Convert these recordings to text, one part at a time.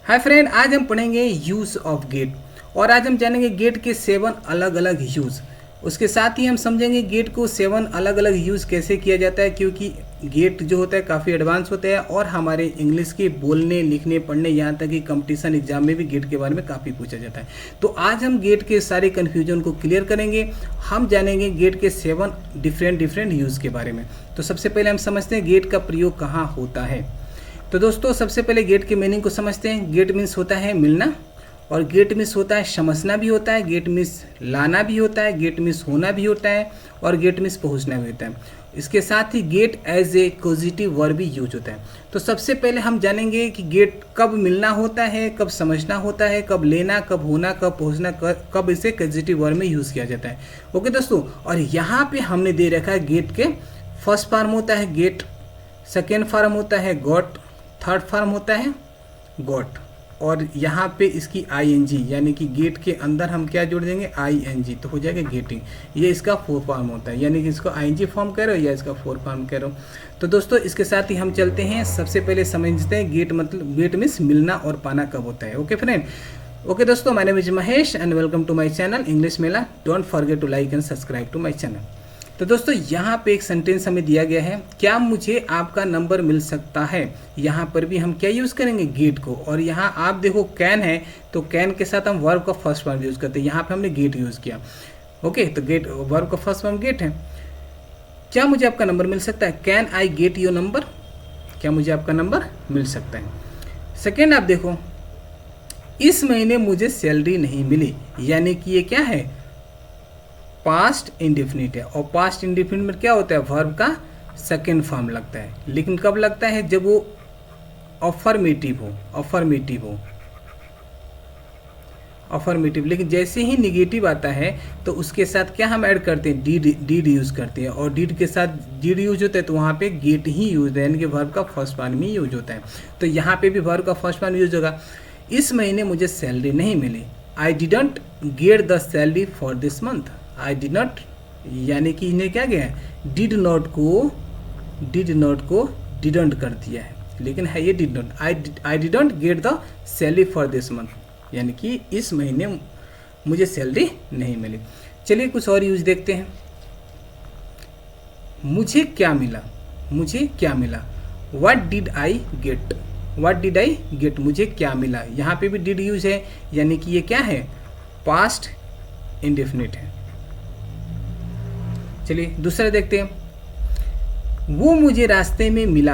Hi friend, आज हम पढ़ेंगे यूज़ ऑफ गेट और आज हम जानेंगे गेट के 7 अलग अलग यूज़। उसके साथ ही हम समझेंगे गेट को 7 अलग अलग यूज़ कैसे किया जाता है, क्योंकि गेट जो होता है काफ़ी एडवांस होता है और हमारे इंग्लिश के बोलने लिखने पढ़ने यहाँ तक कि कंपटीशन एग्जाम में भी गेट के बारे में काफ़ी पूछा जाता है। तो आज हम गेट के सारे कन्फ्यूजन को क्लियर करेंगे। हम जानेंगे गेट के 7 डिफरेंट यूज़ के बारे में। तो सबसे पहले हम समझते हैं गेट का प्रयोग कहाँ होता है। तो दोस्तों सबसे पहले गेट के मीनिंग को समझते हैं। गेट मीन्स होता है मिलना, और गेट मीन्स होता है समझना भी होता है, गेट मीन्स लाना भी होता है, गेट मीन्स होना भी होता है और गेट मीन्स पहुंचना भी होता है। इसके साथ ही get as a positive verb भी यूज होता है। तो सबसे पहले हम जानेंगे कि गेट कब मिलना होता है, कब समझना होता है, कब लेना, कब होना, कब पहुंचना, कब इसे पॉजिटिव वर्ब में यूज़ किया जाता है। ओके दोस्तों, और यहाँ पे हमने दे रखा है गेट के फर्स्ट फॉर्म होता है गेट, सेकेंड फॉर्म होता है गॉट, थर्ड फॉर्म होता है गॉट, और यहाँ पे इसकी आईएनजी यानी कि गेट के अंदर हम क्या जोड़ देंगे आईएनजी, तो हो जाएगा गेटिंग। ये इसका फोर्थ फॉर्म होता है, यानी कि इसको आईएनजी फॉर्म कह रहे हो या इसका फोर्थ फॉर्म कह रहे हो। तो दोस्तों इसके साथ ही हम चलते हैं, सबसे पहले समझते हैं गेट मतलब गेट मीन्स मिलना और पाना कब होता है। ओके फ्रेंड, ओके दोस्तों, my name is Mahesh and welcome to my channel English Mela. Don't forget to like and subscribe to my channel. तो दोस्तों यहाँ पे एक सेंटेंस हमें दिया गया है, क्या मुझे आपका नंबर मिल सकता है। यहाँ पर भी हम क्या यूज़ करेंगे गेट को, और यहाँ आप देखो कैन है तो कैन के साथ हम वर्ब का फर्स्ट फॉर्म यूज़ करते हैं। यहाँ पे हमने गेट यूज़ किया। ओके, तो गेट वर्ब का फर्स्ट फॉर्म गेट है। क्या मुझे आपका नंबर मिल सकता है, can I get your number, क्या मुझे आपका नंबर मिल सकता है। सेकेंड आप देखो, इस महीने मुझे सैलरी नहीं मिली, यानी कि ये क्या है पास्ट इंडेफिनिट है, और पास्ट इंडेफिनिट में क्या होता है वर्ब का सेकेंड फॉर्म लगता है, लेकिन कब लगता है जब वो अफर्मेटिव हो। लेकिन जैसे ही निगेटिव आता है तो उसके साथ क्या हम ऐड करते हैं डीड यूज करते हैं, और डीड के साथ डीड यूज होता है तो वहाँ पे गेट ही यूज है, यानी कि वर्ब का फर्स्ट फॉर्म ही यूज होता है। तो यहाँ पे भी वर्ब का फर्स्ट फॉर्म यूज होगा। इस महीने मुझे सैलरी नहीं मिली, I didn't get the salary for this month. I did not यानी कि इन्हें क्या गया है डिड नॉट को डिडंट कर दिया है, लेकिन है ये did not. I didn't get the salary for this month, यानी कि इस महीने मुझे सैलरी नहीं मिली। चलिए कुछ और यूज देखते हैं। मुझे क्या मिला, व्हाट डिड आई गेट, मुझे क्या मिला। यहाँ पे भी डिड यूज है, यानी कि ये क्या है पास्ट इंडेफिनिट है। चलिए दूसरा देखते हैं, वो मुझे रास्ते में मिला,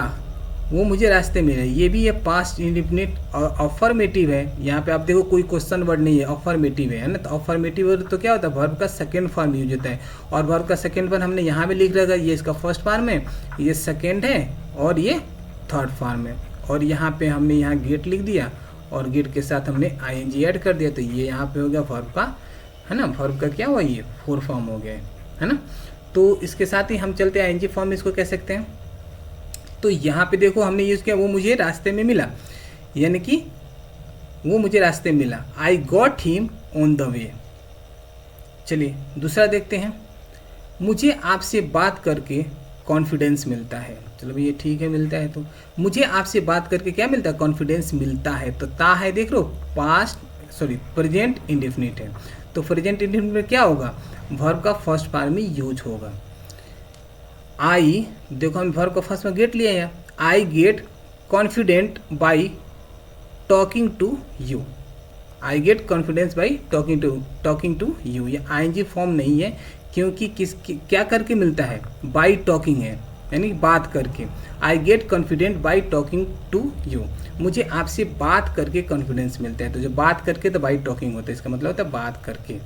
ये भी है पास्ट इंडेफिनिट और अफर्मेटिव है। यहाँ पे आप देखो कोई क्वेश्चन वर्ड नहीं है, अफर्मेटिव है ना। तो अफर्मेटिव वर्ड तो क्या होता है वर्ब का सेकेंड फॉर्म यूज होता है, और वर्ब का सेकेंड फॉर्म हमने यहाँ पे लिख रखा है, ये इसका फर्स्ट फॉर्म है, ये सेकेंड है और ये थर्ड फॉर्म है। और यहाँ पे हमने यहाँ गेट लिख दिया और गेट के साथ हमने आईएनजी ऐड कर दिया, तो ये यहाँ पे हो गया वर्ब का, है ना, वर्ब का क्या हुआ ये फोर्थ फॉर्म हो गया है ना। तो इसके साथ ही हम चलते हैं आईएनजी फॉर्म इसको कह सकते हैं। तो यहाँ पे देखो हमने यूज़ किया वो मुझे रास्ते में मिला, यानी कि वो मुझे रास्ते में मिला, I got him on the way. चलिए दूसरा देखते हैं, मुझे आपसे बात करके कॉन्फिडेंस मिलता है। चलो भाई ये ठीक है, मिलता है तो मुझे आपसे बात करके क्या मिलता है कॉन्फिडेंस मिलता है। तो ता है देख लो प्रेजेंट इंडेफिनिट है, तो प्रेजेंट इंडेफिनिट में क्या होगा वर्ब का फर्स्ट फॉर्म में यूज होगा। आई देखो हम वर्ब का फर्स्ट में गेट लिया है, I get confident by talking to you, I get confidence by talking to you. ये आईएनजी फॉर्म नहीं है, क्योंकि क्या करके मिलता है बाई टॉकिंग है, यानी बात करके। I get confident by talking to you, मुझे आपसे बात करके कॉन्फिडेंस मिलता है। तो जब बात करके तो बाई टॉकिंग होता है, इसका मतलब होता है बात करके।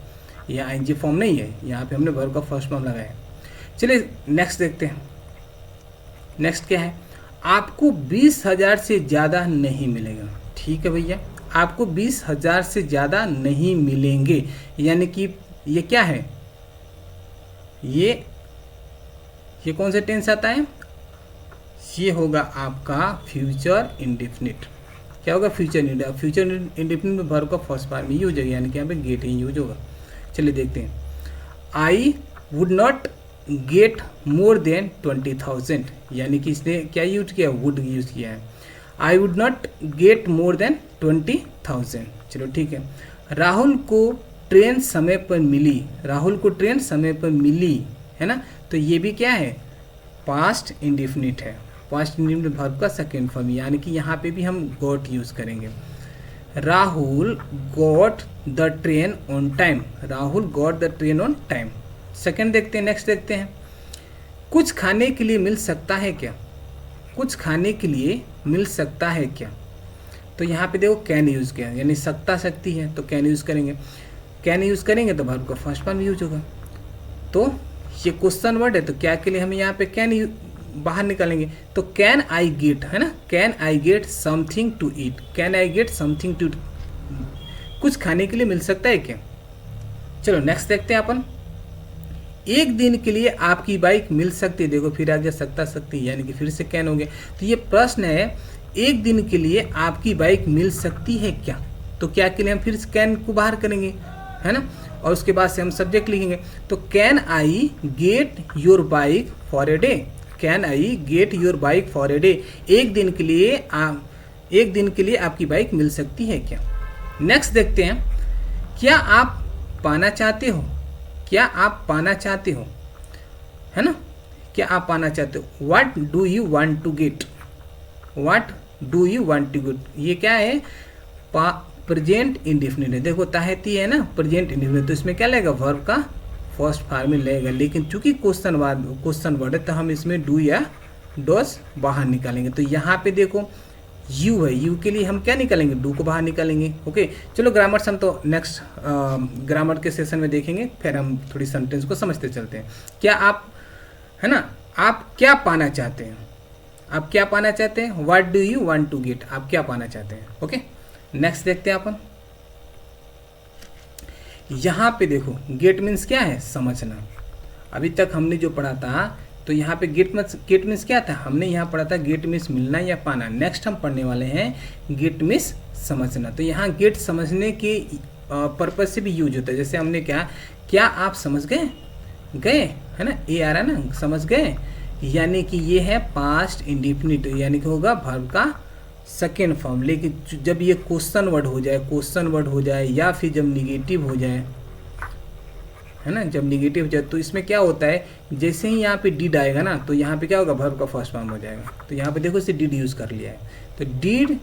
ये आईएनजी फॉर्म नहीं है, यहाँ पे हमने वर्ब का फर्स्ट फॉर्म लगाया है। चलिए नेक्स्ट देखते हैं। नेक्स्ट क्या है, आपको 20,000 से ज़्यादा नहीं मिलेगा। ठीक है भैया, आपको 20,000 से ज़्यादा नहीं मिलेंगे, यानी कि ये क्या है, ये कौन सा टेंस आता है, ये होगा आपका फ्यूचर इंडेफिनिट। क्या होगा फ्यूचर इंडेफिनिट में वर्ब का फर्स्ट फॉर्म ही यूज होगा, यानी कि यहाँ पे गेट ही यूज होगा। चलिए देखते हैं, I would not get more than 20,000, यानी कि इसने क्या यूज किया वुड यूज किया है। I would not get more than 20,000। चलो ठीक है। राहुल को ट्रेन समय पर मिली, राहुल को ट्रेन समय पर मिली, है ना। तो ये भी क्या है, पास्ट इंडिफिनिट है, पास्ट इंडिफिनिट वर्ब का सेकेंड फॉर्म, यानी कि यहाँ पे भी हम गॉट यूज़ करेंगे। Rahul got the train on time, Rahul got the train on time. Second देखते हैं, नेक्स्ट देखते हैं। कुछ खाने के लिए मिल सकता है क्या, कुछ खाने के लिए मिल सकता है क्या। तो यहाँ पे देखो कैन यूज़ किया, यानी सकता सकती है तो कैन यूज़ करेंगे, कैन यूज़ करेंगे तो वर्ब का फर्स्ट फॉर्म यूज होगा। तो ये क्वेश्चन वर्ड है, तो क्या के लिए हम यहाँ पे कैन बाहर निकालेंगे, तो कैन आई गेट, है ना, can I get something to eat, can I get something to, कुछ खाने के लिए मिल सकता है क्या। चलो नेक्स्ट देखते हैं अपन। एक दिन के लिए आपकी बाइक मिल सकती है, देखो फिर आ गया सकता सकती, यानी कि फिर से कैन हो गया। तो ये प्रश्न है, एक दिन के लिए आपकी बाइक मिल सकती है क्या, तो क्या के लिए हम फिर कैन को बाहर करेंगे, है ना, और उसके बाद से हम सब्जेक्ट लिखेंगे। तो can I get your bike for a day, can I get your bike for a day, एक दिन के लिए आपकी बाइक मिल सकती है क्या। नेक्स्ट देखते हैं। क्या आप पाना चाहते हो, क्या आप पाना चाहते हो, है ना, क्या आप पाना चाहते हो। What do you want to get, what do you want to get, ये क्या है, प्रेजेंट इंडिफिनिट है। देखो ताहती है ना, प्रेजेंट इंडिफिनिट, तो इसमें क्या लगेगा, वर्ब का फर्स्ट फॉर्म में लगेगा। लेकिन चूंकि क्वेश्चन वर्ड है तो हम इसमें डू या डोज बाहर निकालेंगे। तो यहाँ पे देखो यू है, यू के लिए हम क्या निकालेंगे, डू को बाहर निकालेंगे। ओके चलो ग्रामर्स हम तो नेक्स्ट ग्रामर के सेशन में देखेंगे, फिर हम थोड़ी सेंटेंस को समझते चलते हैं। क्या आप, है ना, आप क्या पाना चाहते हैं, आप क्या पाना चाहते हैं, what do you want to get, आप क्या पाना चाहते हैं। ओके नेक्स्ट देखते हैं अपन। यहाँ पे देखो गेट मीन्स क्या है, समझना। अभी तक हमने जो पढ़ा था, तो यहाँ पे गेट मीन्स क्या था, हमने यहाँ पढ़ा था गेट मीन्स मिलना या पाना। नेक्स्ट हम पढ़ने वाले हैं गेट मीन्स समझना। तो यहाँ गेट समझने के पर्पज से भी यूज होता है। जैसे हमने क्या आप समझ गए, है ना, ए आ रहा है ना, समझ गए, यानी कि ये है पास्ट इंडिफिनिट, यानी कि होगा वर्ब का सेकेंड फॉर्म। लेकिन जब ये क्वेश्चन वर्ड हो जाए या फिर जब निगेटिव हो जाए, है ना, जब निगेटिव हो जाए, तो इसमें क्या होता है, जैसे ही यहाँ पे डिड आएगा ना, तो यहाँ पे क्या होगा, वर्ब का फर्स्ट फॉर्म हो जाएगा। तो यहाँ पे देखो इसे डिड यूज़ कर लिया है, तो डिड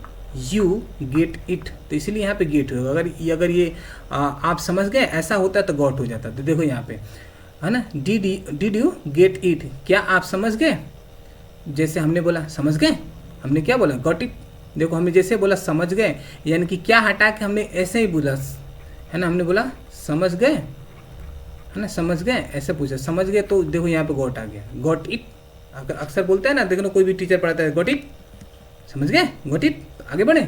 यू गेट इट, तो इसलिए यहाँ पे गेट होगा। अगर ये आप समझ गए ऐसा होता है तो गॉट हो जाता है। तो देखो यहाँ पे, है ना, डिड यू गेट इट, क्या आप समझ गए, जैसे हमने बोला समझ गए, हमने क्या बोला, गॉट इट। देखो हमने जैसे बोला समझ गए, यानी कि क्या हटा के हमने ऐसे ही बोला, है ना, हमने बोला समझ गए, है ना, समझ गए, ऐसे पूछा समझ गए, तो देखो यहाँ पे गॉट आ गया, गॉट इट। अगर अक्सर बोलते हैं ना, देखो ना कोई भी टीचर पढ़ाता है गॉट इट, समझ गए, गॉट इट, आगे बढ़े,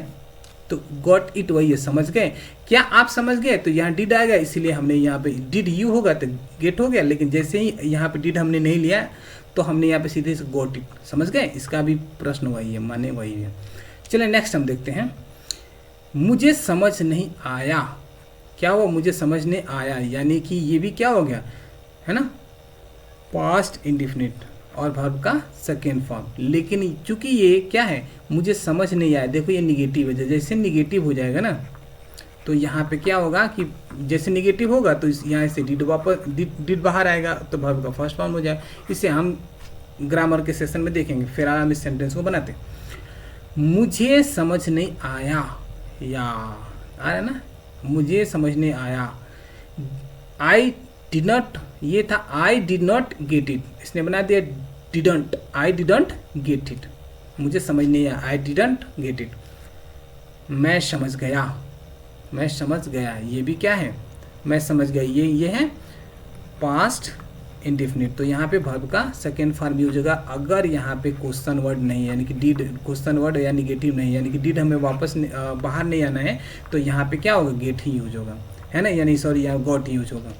तो गॉट इट वही है, समझ गए। क्या आप समझ गए, तो यहाँ डिड आएगा, इसीलिए हमने यहाँ पे डिड यू होगा तो गेट हो गया। लेकिन जैसे ही यहाँ पे डिड हमने नहीं लिया, तो हमने यहाँ पे सीधे से गॉट इट, समझ गए। इसका भी प्रश्न वही है, माने वही है। चलिए नेक्स्ट हम देखते हैं। मुझे समझ नहीं आया, क्या हुआ, मुझे समझने आया, यानी कि ये भी क्या हो गया, है ना, पास्ट इंडिफिनिट और वर्ब का सेकेंड फॉर्म। लेकिन चूंकि ये क्या है, मुझे समझ नहीं आया, देखो ये निगेटिव है, जैसे निगेटिव हो जाएगा ना, तो यहाँ पे क्या होगा कि जैसे निगेटिव होगा तो यहाँ से डिड बाहर आएगा, तो वर्ब का फर्स्ट फॉर्म हो जाएगा। इसे हम ग्रामर के सेशन में देखेंगे, फिर आराम इस सेंटेंस को बनाते हैं। मुझे समझ नहीं आया, या आ रहा ना, मुझे समझने आया, आई डिड नॉट, ये था आई डिड नॉट गेट इट, इसने बना दिया didn't, I didn't get it, मुझे समझ नहीं आया, आई डिडंट गेट इट। मैं समझ गया, मैं समझ गया, ये भी क्या है, मैं समझ गया, ये है पास्ट इंडिफिनिट। तो यहाँ पे वर्ब का सेकेंड फॉर्म यूज होगा अगर यहाँ पे क्वेश्चन वर्ड नहीं, यानी कि डिड क्वेश्चन वर्ड या निगेटिव नहीं, यानी कि डिड हमें वापस बाहर नहीं आना है, तो यहाँ पे क्या होगा, गेट ही यूज होगा, है ना, यानी सॉरी यहाँ गॉट यूज होगा,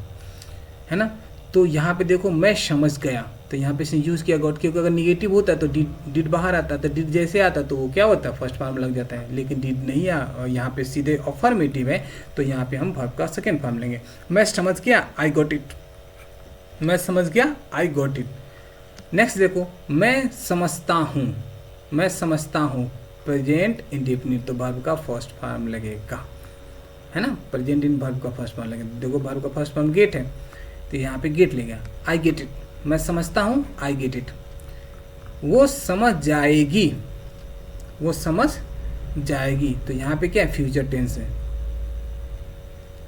है ना। तो यहाँ पे देखो मैं समझ गया, तो यहाँ पे इसने यूज़ किया गॉट, क्योंकि अगर निगेटिव होता है तो डिड बाहर आता, तो डिड जैसे आता तो वो क्या होता है, फर्स्ट फॉर्म लग जाता है। लेकिन डिड नहीं यहाँ पे सीधे अफर्मेटिव है, तो यहाँ पे हम वर्ब का सेकेंड फॉर्म लेंगे। मैं समझ गया, आई गॉट इट, मैं समझ गया, आई गॉट इट। नेक्स्ट देखो, मैं समझता हूँ, मैं समझता हूँ, प्रेजेंट इंडेफिनिट, तो वर्ब का फर्स्ट फॉर्म लगेगा, है ना। प्रेजेंट इन वर्ब का फर्स्ट फॉर्म लगेगा। देखो वर्ब का फर्स्ट फॉर्म गेट है, तो यहाँ पे गेट लेगा। आई गेट इट, मैं समझता हूँ, आई गेट इट। वो समझ जाएगी, वो समझ जाएगी, तो यहाँ पे क्या है, फ्यूचर टेंस है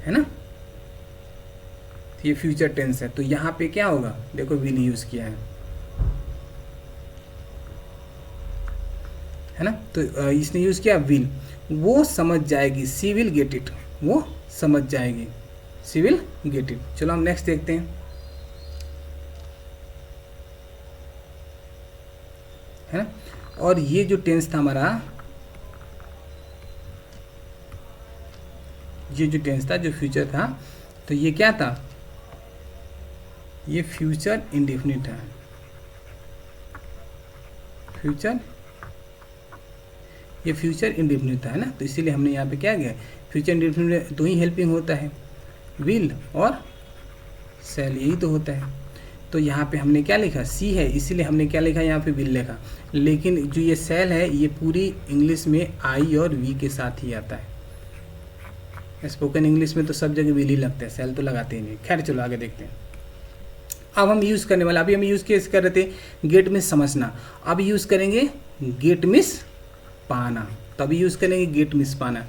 ना, ये फ्यूचर टेंस है। तो यहाँ पे क्या होगा, देखो विल यूज किया है ना, तो इसने यूज किया विल। वो समझ जाएगी, सी विल गेट इट, वो समझ जाएगी, सी विल गेट इट। चलो हम नेक्स्ट देखते हैं, है ना। और ये जो टेंस था हमारा, ये जो टेंस था, जो फ्यूचर था, तो ये क्या था, ये फ्यूचर इंडेफिनिट है। फ्यूचर, ये फ्यूचर इंडेफिनिट था, है ना। तो इसीलिए हमने यहाँ पे क्या किया, फ्यूचर इंडेफिनिट दो ही हेल्पिंग होता है, विल और सेल, यही तो होता है। तो यहाँ पे हमने क्या लिखा, सी है, इसीलिए हमने क्या लिखा, यहाँ पे विल लिखा। लेकिन जो ये सेल है, ये पूरी इंग्लिश में आई और वी के साथ ही आता है। स्पोकन इंग्लिश में तो सब जगह विल ही लगते हैं, सेल तो लगाते ही नहीं। खैर चलो आगे देखते हैं। अब हम यूज़ करने वाला, अभी हम यूज़ केस कर रहे थे गेट मिस समझना, अब यूज़ करेंगे गेट मिस पाना। तो अभी यूज़ करेंगे गेट मिस पाना।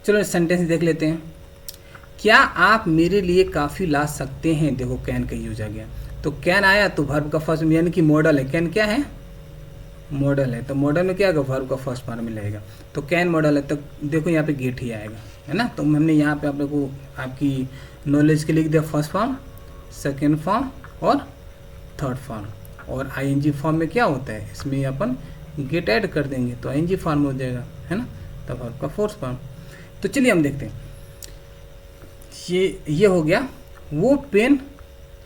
चलो सेंटेंस देख लेते हैं। क्या आप मेरे लिए काफ़ी ला सकते हैं, देखो कैन का यूज आ गया। तो कैन आया तो वर्ब का फर्स्ट, यानी कि मॉडल है। कैन क्या है, मॉडल है। तो मॉडल में क्या आएगा, वर्ब का फर्स्ट फॉर्म में लगेगा। तो कैन मॉडल है, तो देखो यहाँ पे गेट ही आएगा, है ना। तो हमने यहाँ पे आप लोग को आपकी नॉलेज के लिख दिया फर्स्ट फॉर्म, सेकेंड फॉर्म और थर्ड फॉर्म। और आईएनजी फॉर्म में क्या होता है, इसमें अपन गेट ऐड कर देंगे तो आईएनजी फॉर्म हो जाएगा, है ना। तब वर्ब का फोर्थ फॉर्म। तो चलिए हम देखते हैं, ये हो गया, वो पेन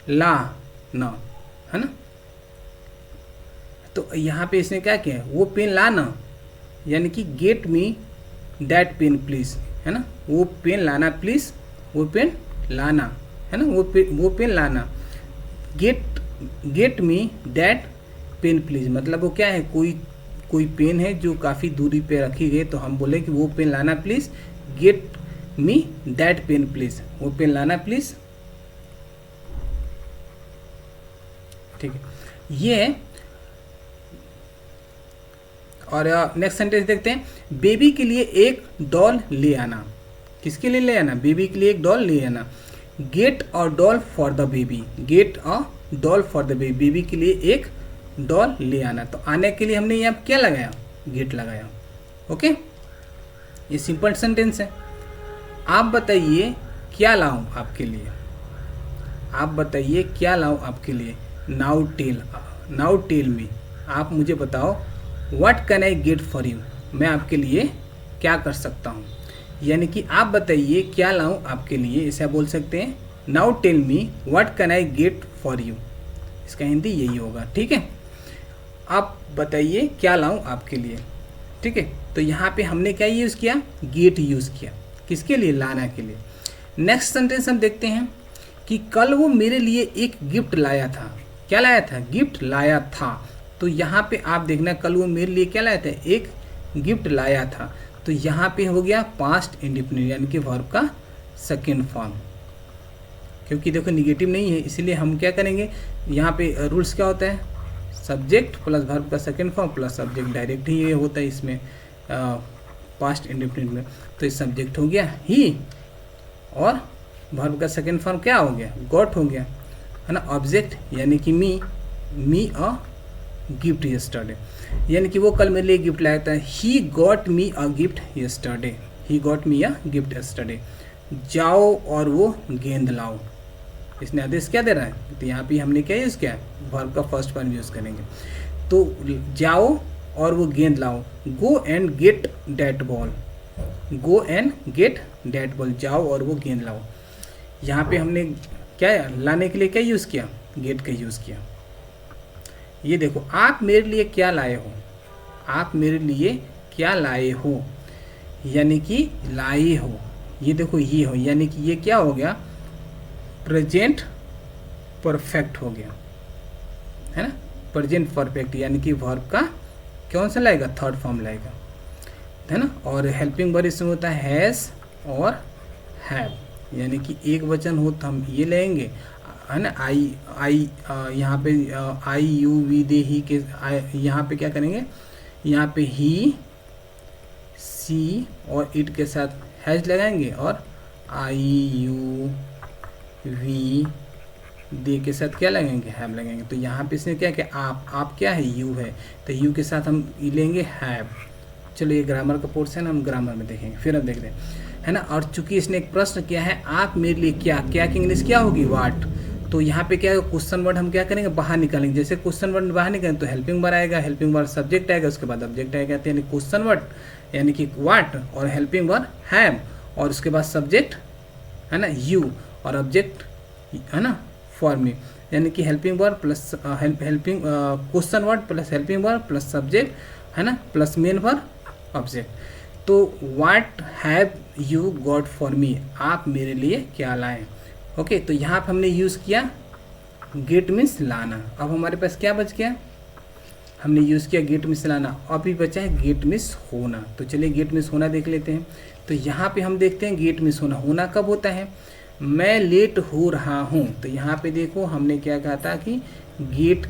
ला ना, है ना। तो यहाँ पे इसने क्या किया, वो पेन ला ना, यानी कि get me that pain please, है ना। वो पेन लाना प्लीज, वो पेन लाना, है ना, वो पेन लाना। Get me that pain please, मतलब वो क्या है, कोई पेन है जो काफ़ी दूरी पे रखी गई, तो हम बोले कि वो पेन लाना please, get me that pain please, वो पेन लाना प्लीज, ठीक है, ये है। और नेक्स्ट सेंटेंस देखते हैं, बेबी के लिए एक डॉल ले आना। किसके लिए ले आना, बेबी के लिए एक डॉल ले आना। Get a doll for the baby, get a doll for the baby, baby के लिए एक डॉल ले आना। तो आने के लिए हमने यहाँ क्या लगाया, गेट लगाया। ओके, ये सिंपल सेंटेंस है। आप बताइए क्या लाऊं आपके लिए, आप बताइए क्या लाऊं आपके लिए। नाउ टेल मी, आप मुझे बताओ, what can I get for you, मैं आपके लिए क्या कर सकता हूँ। यानी कि आप बताइए क्या लाऊं आपके लिए, ऐसा बोल सकते हैं, now tell me what can I get for you. इसका हिंदी यही होगा, ठीक है। आप बताइए क्या लाऊं आपके लिए, ठीक है। तो यहाँ पे हमने क्या यूज़ किया, गेट यूज़ किया, किसके लिए, लाना के लिए। नेक्स्ट सेंटेंस हम देखते हैं कि कल वो मेरे लिए एक गिफ्ट लाया था। क्या लाया था, गिफ्ट लाया था। तो यहाँ पे आप देखना, कल वो मेरे लिए क्या लाया था, एक गिफ्ट लाया था। तो यहाँ पे हो गया पास्ट इंडेफिनिट, यानी कि वर्ब का सेकेंड फॉर्म। क्योंकि देखो निगेटिव नहीं है, इसलिए हम क्या करेंगे, यहाँ पे रूल्स क्या होता है, सब्जेक्ट प्लस वर्ब का second form plus subject, direct ही ये होता है इसमें पास्ट इंडेफिनिट में। तो ये सब्जेक्ट हो गया ही, और वर्ब का सेकेंड फॉर्म क्या हो गया, गॉट हो गया, है ना। ऑब्जेक्ट यानी कि मी अ गिफ्ट यस्टरडे, यानी कि वो कल मेरे लिए गिफ्ट लाया था। ही got me a gift yesterday, he got me a gift yesterday. जाओ और वो गेंद लाओ, इसने आदेश क्या दे रहा है, तो यहाँ पे हमने क्या यूज़ किया, वर्ब का फर्स्ट फॉर्म यूज़ करेंगे। तो जाओ और वो गेंद लाओ, go and get that ball, go and get that ball, जाओ और वो गेंद लाओ। यहाँ पे हमने क्या लाने के लिए क्या यूज़ किया, गेट का यूज़ किया। ये देखो, आप मेरे लिए क्या लाए हो, आप मेरे लिए क्या लाए हो, यानी कि लाए हो। ये देखो ये हो, यानी कि ये क्या हो गया, प्रेजेंट परफेक्ट हो गया, है ना। प्रेजेंट परफेक्ट यानी कि वर्ब का कौन सा लाएगा, थर्ड फॉर्म लाएगा। है ना। और हेल्पिंग वर्ब इसमें होता है हैज़ और हैव, यानी कि एक वचन हो तो हम ये लेंगे, है ना। आई यहाँ पे आई यू वी दे ही के यहाँ पे क्या करेंगे, यहाँ पे ही सी और इट के साथ हैज लगाएंगे, और आई यू वी दे के साथ क्या लगाएंगे, हैव लगाएंगे। तो यहाँ पे इसने क्या किया, आप क्या है, यू है, तो यू के साथ हम लेंगे हैव। चलो ये ग्रामर का पोर्शन हम ग्रामर में देखेंगे, फिर हम देखते हैं, है ना। और चूंकि इसने एक प्रश्न किया है, आप मेरे लिए क्या, क्या की इंग्लिश क्या होगी, वाट। तो यहाँ पे क्या है, क्वेश्चन वर्ड हम क्या करेंगे, बाहर निकालेंगे। जैसे क्वेश्चन वर्ड बाहर निकालेंगे तो हेल्पिंग वर्ड आएगा, हेल्पिंग वर्ड सब्जेक्ट आएगा, उसके बाद ऑब्जेक्ट आएगा, यानी क्वेश्चन वर्ड यानी कि वाट, और हेल्पिंग वर्ड हैव, और उसके बाद सब्जेक्ट है ना यू, और ऑब्जेक्ट है ना फॉर मी, यानी कि helping word plus helping question word plus helping word plus subject है ना, प्लस मेन वर्ड ऑब्जेक्ट। तो what have you got for me, आप मेरे लिए क्या लाएं। ओके, तो यहाँ पर हमने यूज़ किया गेट मीन्स लाना। अब हमारे पास क्या बच गया, हमने यूज़ किया गेट मीन्स लाना, अभी बचा है गेट मीन्स होना। तो चलिए गेट मीन्स होना देख लेते हैं। तो यहाँ पे हम देखते हैं गेट मीन्स होना, होना कब होता है, मैं लेट हो रहा हूँ। तो यहाँ पे देखो हमने क्या कहा था कि गेट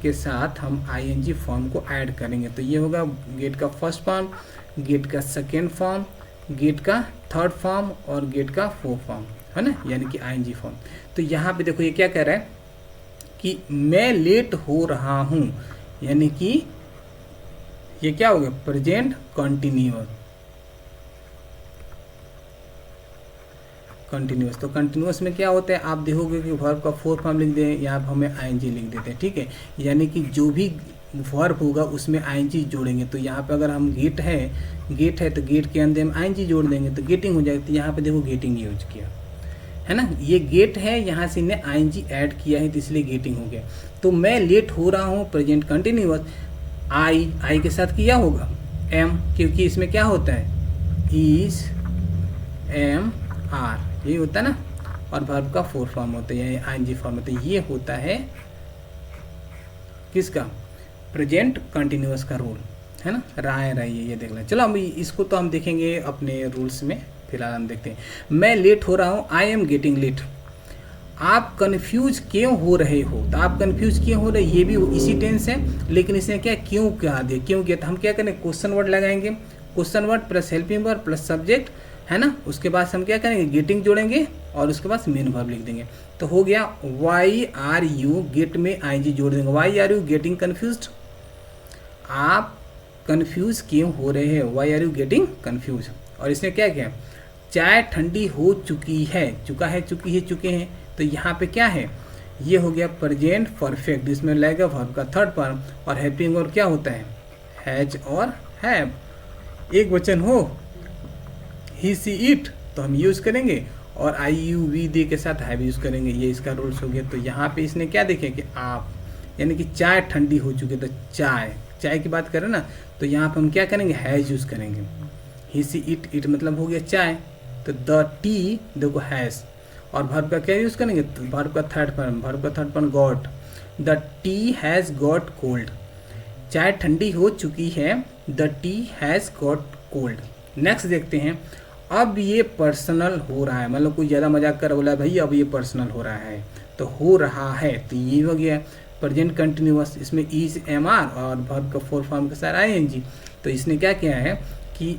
के साथ हम आईएनजी फॉर्म को ऐड करेंगे। तो ये होगा गेट का फर्स्ट फॉर्म, गेट का सेकेंड फॉर्म, गेट का थर्ड फॉर्म और गेट का फोर्थ फॉर्म, है ना, यानी कि आईएनजी फॉर्म। तो यहाँ पे देखो ये क्या कह रहा है कि मैं लेट हो रहा हूँ, यानी कि ये क्या हो गया, प्रेजेंट कंटिन्यूअस। तो कंटिन्यूअस में क्या होता है, आप देखोगे कि वर्ब का फोर्थ फॉर्म लिख दें, यहाँ पर हमें आईएनजी लिख देते हैं, ठीक है। यानी कि जो भी वर्ब होगा उसमें आईएनजी जोड़ेंगे। तो यहाँ पे अगर हम गेट है तो गेट के अंदर हम आईएनजी जोड़ देंगे तो गेटिंग हो जाएगी। तो यहाँ पे देखो गेटिंग यूज किया है ना, ये गेट है, यहाँ से इन्हें आईएनजी ऐड किया है तो इसलिए गेटिंग हो गया। तो मैं लेट हो रहा हूँ, प्रेजेंट कंटिन्यूअस, आई के साथ किया होगा एम, क्योंकि इसमें क्या होता है, इज एम आर, ये होता है ना, और वर्ब का फोर्थ फॉर्म होता है, यानी आईएनजी फॉर्म होता है। ये होता है किसका, प्रेजेंट कंटिन्यूअस का रूल, है ना, रही ये देख लें। चलो हम इसको तो हम देखेंगे अपने रूल्स में, फिलहाल हम देखते हैं। मैं लेट हो रहा हूँ, आई एम गेटिंग लेट। आप कंफ्यूज क्यों हो रहे हो, तो आप कंफ्यूज क्यों हो रहे, ये भी इसी टेंस है, लेकिन इसने क्या क्यों कहा दिया, क्यों किया। तो हम क्या करें, क्वेश्चन वर्ड लगाएंगे, question word plus helping word plus subject, है ना। उसके बाद हम क्या करेंगे, गेटिंग जोड़ेंगे और उसके बाद मेन वर्ब लिख देंगे। तो हो गया वाई आर यू, गेट में आईएनजी जोड़ देंगे, why are you getting confused, आप कन्फ्यूज क्यों हो रहे हैं, why are you getting confuse. और इसने क्या किया, चाय ठंडी हो चुकी है, चुका है, चुकी है, चुके हैं। तो यहाँ पे क्या है, ये हो गया प्रेजेंट परफेक्ट, इसमें लगेगा वर्ब का थर्ड फॉर्म, और हेल्पिंग वर्ब क्या होता है, हैज और हैव। एक वचन हो ही सी इट तो हम यूज़ करेंगे, और आई यू वी दे के साथ हैव यूज़ करेंगे, ये इसका रूल्स हो गया। तो यहाँ पे इसने क्या देखे कि आप, यानी कि चाय ठंडी हो चुकी है, तो चाय की बात करें ना, तो यहाँ पे हम क्या करेंगे, हैज यूज़ करेंगे। ही सी इट मतलब हो गया चाय, तो द टी देखो हैज़, और वर्ब का क्या यूज़ करेंगे, तो वर्ब का third form got, the T has got cold, चाय ठंडी हो चुकी है, the T has got cold. Next देखते हैं, अब ये पर्सनल हो रहा है, मतलब कोई ज़्यादा मजाक कर बोला भाई अब ये पर्सनल हो रहा है, तो हो रहा है, तो ये हो गया प्रेजेंट कंटिन्यूअस, इसमें इज एम आर और वर्ब का फोर्थ फॉर्म के साथ आईएनजी। तो इसने क्या किया है कि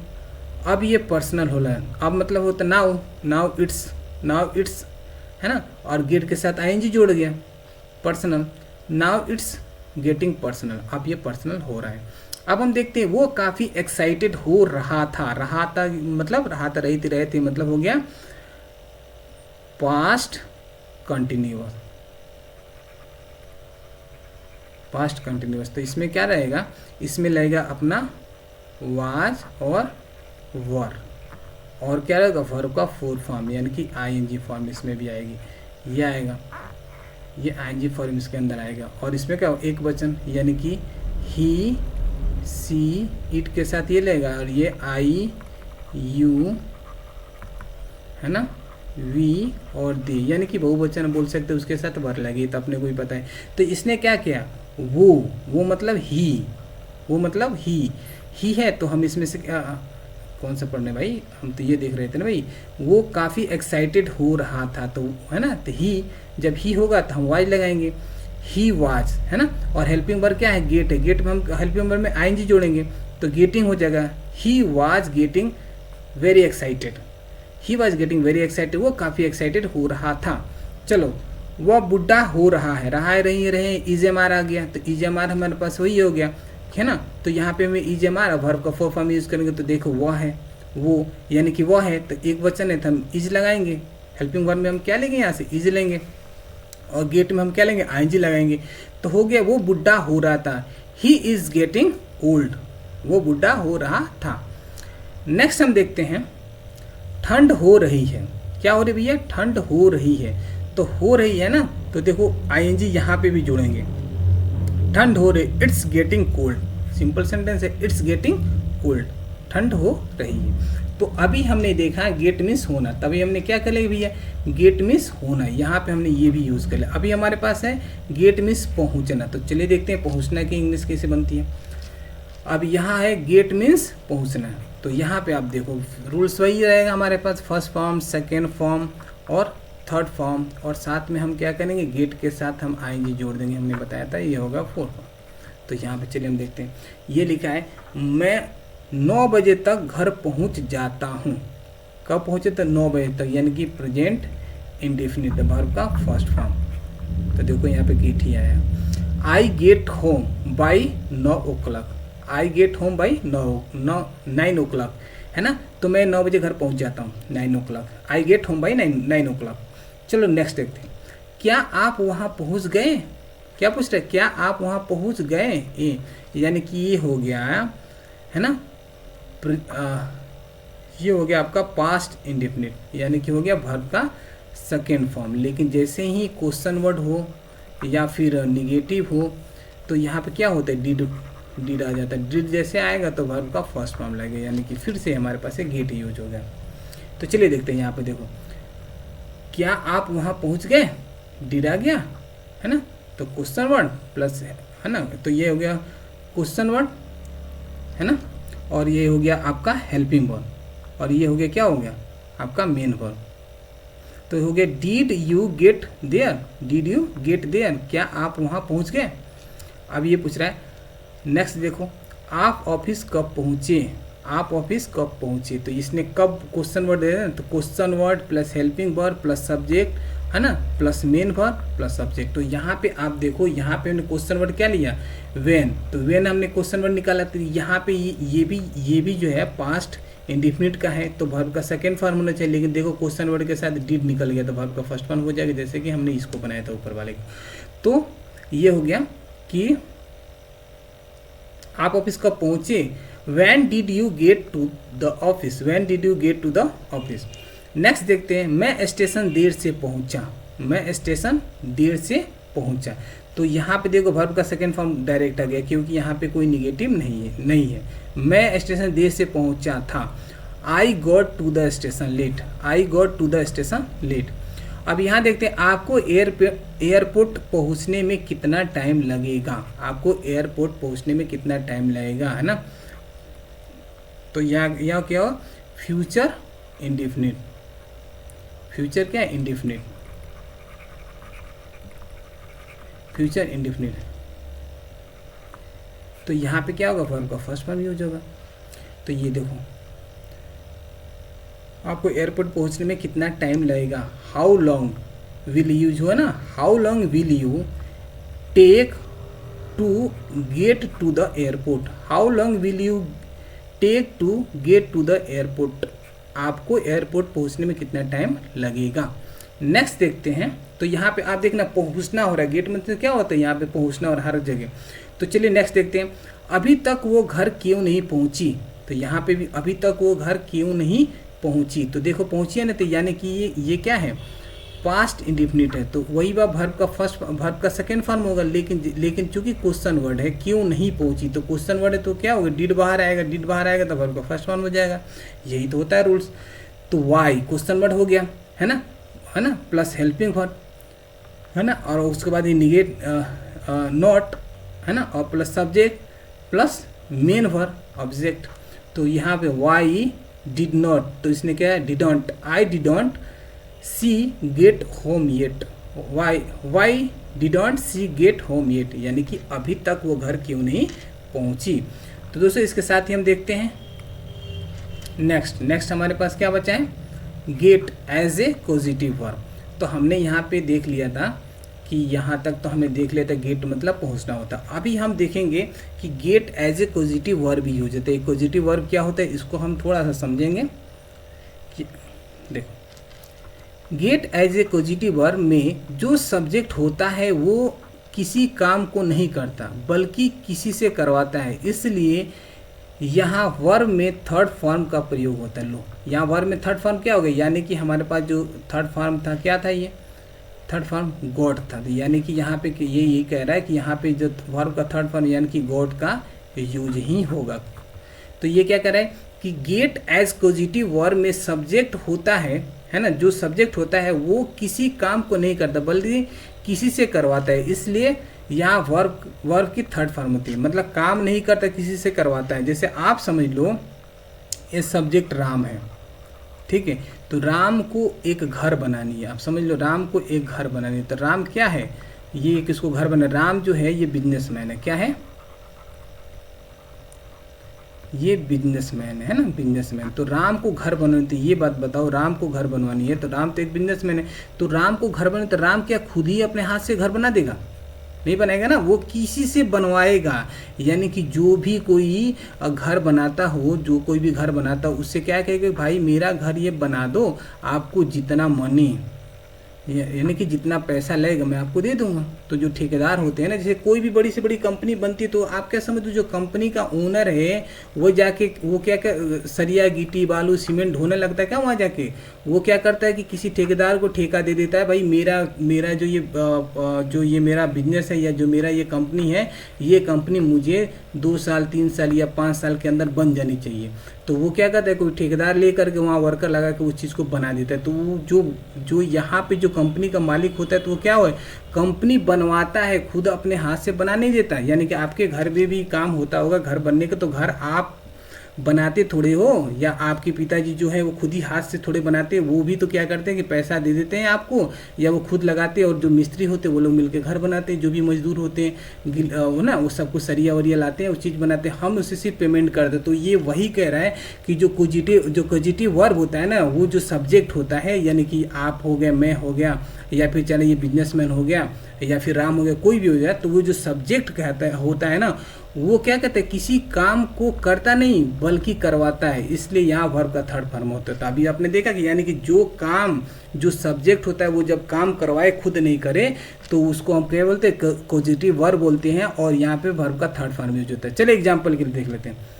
अब ये पर्सनल हो रहा है, अब मतलब होता नाउ इट्स है ना, और गेट के साथ आईएनजी जोड़ गया, personal, now it's getting personal, अब ये पर्सनल हो रहा है। अब हम देखते हैं, वो काफ़ी एक्साइटेड हो रहा था मतलब रहे थे मतलब हो गया पास्ट कंटिन्यूअस। तो इसमें क्या रहेगा, इसमें लगेगा अपना वाज और वर, और क्या रहेगा, वर्ब का फोर्थ फॉर्म यानी कि आईएनजी फॉर्म इसमें भी आएगी, ये आएगा, ये आईएनजी फॉर्म इसके अंदर आएगा। और इसमें क्या एक वचन यानी कि ही सी इट के साथ ये लेगा, और ये आई यू है ना, वी और दे, यानी कि बहुवचन बोल सकते उसके साथ वर लगी, तो अपने को ही पता है। तो इसने क्या किया, वो मतलब ही, ही है तो हम इसमें से कौन सा पढ़ने भाई, हम तो ये देख रहे थे ना भाई, वो काफ़ी एक्साइटेड हो रहा था, तो है ना, तो ही जब ही होगा तो हम वाज लगाएंगे, ही वाज, है ना। और हेल्पिंग वर्ब क्या है, गेट है, गेट में हम हेल्पिंग वर्ब में आईएनजी जोड़ेंगे तो गेटिंग हो जाएगा, he was getting very excited, he was getting very excited, वो काफ़ी एक्साइटेड हो रहा था। चलो, वह बुढ़ा हो रहा है, रहे इजेमार आ गया, तो इजेमार हमारे पास वही हो गया, है ना। तो यहाँ पे हमें इजेमार वर्ब का फोर फॉर्म यूज़ करेंगे, तो देखो वह है, वो यानी कि वह है, तो एक वचन है तो हम इज लगाएंगे, हेल्पिंग वर्ब में हम क्या लेंगे, यहाँ से इज लेंगे, और गेट में हम क्या लेंगे, आईएनजी लगाएंगे, तो हो गया वो बुढ़ा हो रहा था, ही इज गेटिंग ओल्ड, वो बुढ़ा हो रहा था। नेक्स्ट हम देखते हैं, ठंड हो रही है, क्या हो रही भैया, ठंड हो रही है, तो हो रही है ना, तो देखो आईएनजी यहाँ पे भी जोड़ेंगे, ठंड हो रही, it's getting cold, simple sentence है, इट्स गेटिंग कोल्ड, ठंड हो रही है। तो अभी हमने देखा गेट मीन्स होना, तभी हमने क्या कर लिया भैया, गेट मीन्स होना, यहाँ पे हमने ये भी यूज़ कर लिया। अभी हमारे पास है गेट मीन्स पहुँचना, तो चलिए देखते हैं पहुँचना की इंग्लिश कैसे बनती है। अब यहाँ है गेट मीन्स पहुँचना, तो यहाँ पे आप देखो रूल्स वही रहेगा हमारे पास, फर्स्ट फॉर्म, सेकेंड फॉर्म और थर्ड फॉर्म, और साथ में हम क्या करेंगे, गेट के साथ हम आईएनजी जोड़ देंगे, हमने बताया था ये होगा फोर्थ फॉर्म। तो यहाँ पे चलिए हम देखते हैं, ये लिखा है मैं 9 बजे तक घर पहुँच जाता हूँ, कब पहुँचे, तो 9 बजे तक, यानी कि प्रेजेंट इंडेफिनिट वर्ब का फर्स्ट फॉर्म। तो देखो यहाँ पे गेट ही आया, I get home by 9 o'clock, I get home by 9 o'clock, है ना, तो मैं 9 बजे घर पहुँच जाता हूँ, 9 o'clock, I get home by 9 o'clock। चलो नेक्स्ट देखते हैं, क्या आप वहाँ पहुँच गए, क्या पूछ रहे, क्या आप वहाँ पहुँच गए, ए यानी कि ये हो गया है ना, ये हो गया आपका पास्ट इंडेफिनिट, यानी कि हो गया वर्ब का सेकेंड फॉर्म। लेकिन जैसे ही क्वेश्चन वर्ड हो या फिर निगेटिव हो तो यहाँ पे क्या होता है, डिड आ जाता है, डिड जैसे आएगा तो वर्ब का फर्स्ट फॉर्म लगेगा, यानी कि फिर से हमारे पास एक गेट यूज हो गया। तो चलिए देखते हैं, यहाँ पे देखो, क्या आप वहाँ पहुँच गए, डिड आ गया, है ना, तो क्वेश्चन वर्ड प्लस है ना, तो ये हो गया क्वेश्चन वर्ड, है ना, और ये हो गया आपका हेल्पिंग वर्ब, और ये हो गया क्या हो गया आपका मेन वर्ब। तो हो गया did you get there, did you get there, क्या आप वहाँ पहुँच गए। अब ये पूछ रहा है नेक्स्ट देखो, आप ऑफिस कब पहुँचे, आप ऑफिस कब पहुँचे, तो इसने कब क्वेश्चन वर्ड दे, तो question word plus helping verb plus subject, है ना, plus main verb plus subject. तो यहाँ पे आप देखो, यहाँ पे हमने क्वेश्चन वर्ड क्या लिया, व्हेन, तो व्हेन हमने क्वेश्चन वर्ड निकाला, तो यहाँ पे ये भी जो है पास्ट इंडिफिनिट का है, तो वर्ब का सेकेंड फॉर्म होना चाहिए, लेकिन देखो क्वेश्चन वर्ड के साथ डिड निकल गया तो वर्ब का फर्स्ट फॉर्म हो जाएगा, जैसे कि हमने इसको बनाया था ऊपर वाले को। तो ये हो गया कि आप ऑफिस कब पहुँचे, when did you get to the office, when did you get to the office. Next देखते हैं, मैं स्टेशन देर से पहुंचा, मैं स्टेशन देर से पहुंचा, तो यहाँ पे देखो वर्ब का सेकेंड फॉर्म डायरेक्ट आ गया, क्योंकि यहाँ पे कोई निगेटिव नहीं है। मैं स्टेशन देर से पहुंचा था, I got to the station late, I got to the station late. अब यहाँ देखते हैं, आपको एयरपोर्ट पहुँचने में कितना टाइम लगेगा, आपको एयरपोर्ट पहुँचने में कितना टाइम लगेगा, है ना। तो यहाँ क्या हो, फ्यूचर इंडेफिनिट, फ्यूचर क्या है, इंडेफिनिट, फ्यूचर इंडेफिनिट। तो यहाँ पे क्या होगा, वर्ब का फर्स्ट फॉर्म यूज होगा। तो ये देखो, आपको एयरपोर्ट पहुँचने में कितना टाइम लगेगा, हाउ लॉन्ग विल यूज हुआ ना, how long will you take to get to the airport, how long will you take to get to the airport, आपको एयरपोर्ट पहुंचने में कितना टाइम लगेगा। नेक्स्ट देखते हैं, तो यहाँ पे आप देखना पहुंचना हो रहा है, गेट में तो क्या होता है, यहाँ पे पहुंचना हो रहा है हर जगह। तो चलिए नेक्स्ट देखते हैं, अभी तक वो घर क्यों नहीं पहुंची, तो यहाँ पे भी अभी तक वो घर क्यों नहीं पहुंची, तो देखो पहुंची है ना, तो यानी कि ये क्या है, पास्ट इंडेफिनिट है, तो वही बात वर्ब का सेकेंड फॉर्म होगा, लेकिन चूंकि क्वेश्चन वर्ड है, क्यों नहीं पहुंची, तो क्वेश्चन वर्ड है तो क्या होगा, डिड बाहर आएगा, डिड बाहर आएगा तो वर्ब का फर्स्ट फॉर्म हो जाएगा, यही तो होता है रूल्स। तो वाई क्वेश्चन वर्ड हो गया, है ना, प्लस हेल्पिंग वर्ब, है ना, और उसके बाद ये निगेट नॉट, है ना, और plus subject plus main verb, object. तो यहाँ पे वाई डिड नॉट, तो इसने क्या है didn't, I didn't C get home yet, Y didn't C get home yet, यानी कि अभी तक वो घर क्यों नहीं पहुंची। तो दोस्तों इसके साथ ही हम देखते हैं नेक्स्ट हमारे पास क्या बचा है, get as a positive verb. तो हमने यहाँ पे देख लिया था कि यहाँ तक तो हमें देख लिया था गेट मतलब पहुँचना होता। अभी हम देखेंगे कि get as a positive verb use होता है। पॉजिटिव वर्ब क्या होता है इसको हम थोड़ा सा समझेंगे कि देखो, get as a positive verb में जो सब्जेक्ट होता है वो किसी काम को नहीं करता बल्कि किसी से करवाता है, इसलिए यहाँ वर्ब में थर्ड फॉर्म का प्रयोग होता है। लो यहाँ वर्ब में थर्ड फॉर्म क्या हो गया, यानी कि हमारे पास जो थर्ड फॉर्म था क्या था, ये थर्ड फॉर्म गॉड था। तो यानी कि यहाँ पे ये यही कह रहा है कि यहाँ पे जो वर्ब का थर्ड फॉर्म यानी कि गॉड का यूज ही होगा। तो ये क्या कह रहा है कि गेट एज पॉजिटिव वर्ब में सब्जेक्ट होता है ना, जो सब्जेक्ट होता है वो किसी काम को नहीं करता बल्कि किसी से करवाता है, इसलिए यहाँ वर्ब की थर्ड फॉर्म होती है, मतलब काम नहीं करता किसी से करवाता है। जैसे आप समझ लो ये सब्जेक्ट राम है, ठीक है, तो राम को एक घर बनानी है, आप समझ लो राम को एक घर बनानी है। तो राम क्या है, ये किसको घर बना, राम जो है ये बिजनेसमैन है, क्या है ये बिजनेसमैन है ना, बिजनेसमैन। तो राम को घर बनवानी, तो ये बात बताओ राम को घर बनवानी है, तो राम तो एक बिजनेसमैन है, तो राम को घर बनानी, तो राम क्या खुद ही अपने हाथ से घर बना देगा, नहीं बनाएगा ना, वो किसी से बनवाएगा। यानी कि जो भी कोई घर बनाता हो, जो कोई भी घर बनाता हो उससे क्या कहेगा, भाई मेरा घर ये बना दो, आपको जितना मनी यानी कि जितना पैसा लगेगा मैं आपको दे दूंगा। तो जो ठेकेदार होते हैं ना, जैसे कोई भी बड़ी से बड़ी कंपनी बनती है तो आप क्या समझते हो, जो कंपनी का ओनर है वो जाके वो क्या सरिया गिट्टी बालू सीमेंट ढोने लगता है क्या, वहाँ जाके वो क्या करता है कि किसी ठेकेदार को ठेका दे देता है, भाई मेरा जो ये मेरा बिजनेस है या जो मेरा ये कंपनी है, ये कंपनी मुझे 2 साल 3 साल या 5 साल के अंदर बन जानी चाहिए। तो वो क्या करता है, कोई ठेकेदार लेकर के वहाँ वर्कर लगा के उस चीज़ को बना देता है। तो वो जो यहाँ पे जो कंपनी का मालिक होता है तो वो क्या हो, कंपनी बनवाता है, खुद अपने हाथ से बना नहीं देता। यानी कि आपके घर में भी काम होता होगा घर बनने का, तो घर आप बनाते थोड़े हो, या आपके पिताजी जो है वो खुद ही हाथ से थोड़े बनाते हैं, वो भी तो क्या करते हैं कि पैसा दे देते हैं आपको, या वो खुद लगाते हैं, और जो मिस्त्री होते हैं वो लोग मिलकर घर बनाते हैं, जो भी मजदूर होते हैं वो ना वो सब कुछ सरिया वरिया लाते हैं, उस चीज़ बनाते हैं, हम उससे सिर्फ पेमेंट करते हैं। तो ये वही कह रहा है कि जो पॉजिटिव वर्ब होता है ना, वो जो सब्जेक्ट होता है, यानी कि आप हो गया, मैं हो गया, या फिर चले ये बिजनेसमैन हो गया, या फिर राम हो गया, कोई भी हो जाए, तो वो जो सब्जेक्ट होता है ना, वो क्या कहते हैं किसी काम को करता नहीं बल्कि करवाता है, इसलिए यहाँ वर्ब का थर्ड फॉर्म होता है। तो अभी आपने देखा कि यानी कि जो सब्जेक्ट होता है वो जब काम करवाए खुद नहीं करे तो उसको हम क्या बोलते हैं, पॉजिटिव वर्ब बोलते हैं, और यहाँ पे वर्ब का थर्ड फॉर्म यूज होता है। चलिए एग्जाम्पल के लिए देख लेते हैं।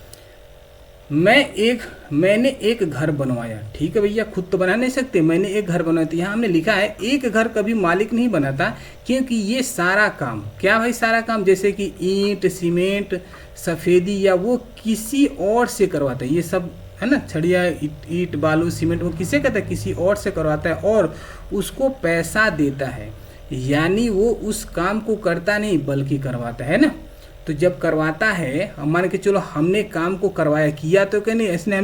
मैंने एक घर बनवाया, ठीक है भैया, खुद तो बना नहीं सकते, मैंने एक घर बनवाया। तो यहाँ हमने लिखा है एक घर कभी मालिक नहीं बनाता, क्योंकि ये सारा काम क्या भाई, सारा काम जैसे कि ईंट सीमेंट सफ़ेदी या वो किसी और से करवाता है, ये सब है ना, छड़िया ईंट बालू सीमेंट वो किसे कहता है, किसी और से करवाता है और उसको पैसा देता है, यानी वो उस काम को करता नहीं बल्कि करवाता है ना। तो जब करवाता है, मान के चलो हमने काम को करवाया, किया तो क्या नहीं, ऐसे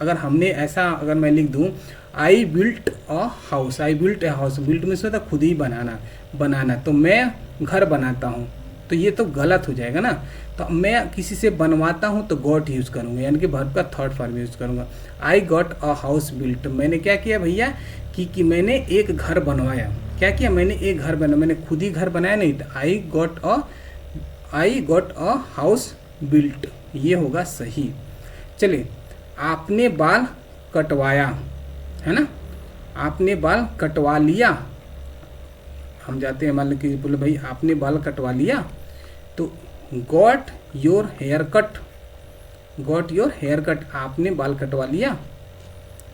हमने ऐसा अगर मैं लिख दूं, I built a house, I built a house, built में से होता खुद ही बनाना, तो मैं घर बनाता हूँ, तो ये तो गलत हो जाएगा ना। तो मैं किसी से बनवाता हूँ तो गॉट यूज़ करूँगा, यानी कि वर्ब का थर्ड फॉर्म यूज़ करूँगा। I got a house built, मैंने क्या किया भैया कि मैंने एक घर बनवाया, क्या किया, मैंने एक घर बनाया, मैंने खुद ही घर बनाया नहीं, तो I got a house built, ये होगा सही। चलिए, आपने बाल कटवाया, है ना, आपने बाल कटवा लिया, हम जाते हैं मान लो कि बोले भाई आपने बाल कटवा लिया, तो गॉट योर हेयर कट, आपने बाल कटवा लिया,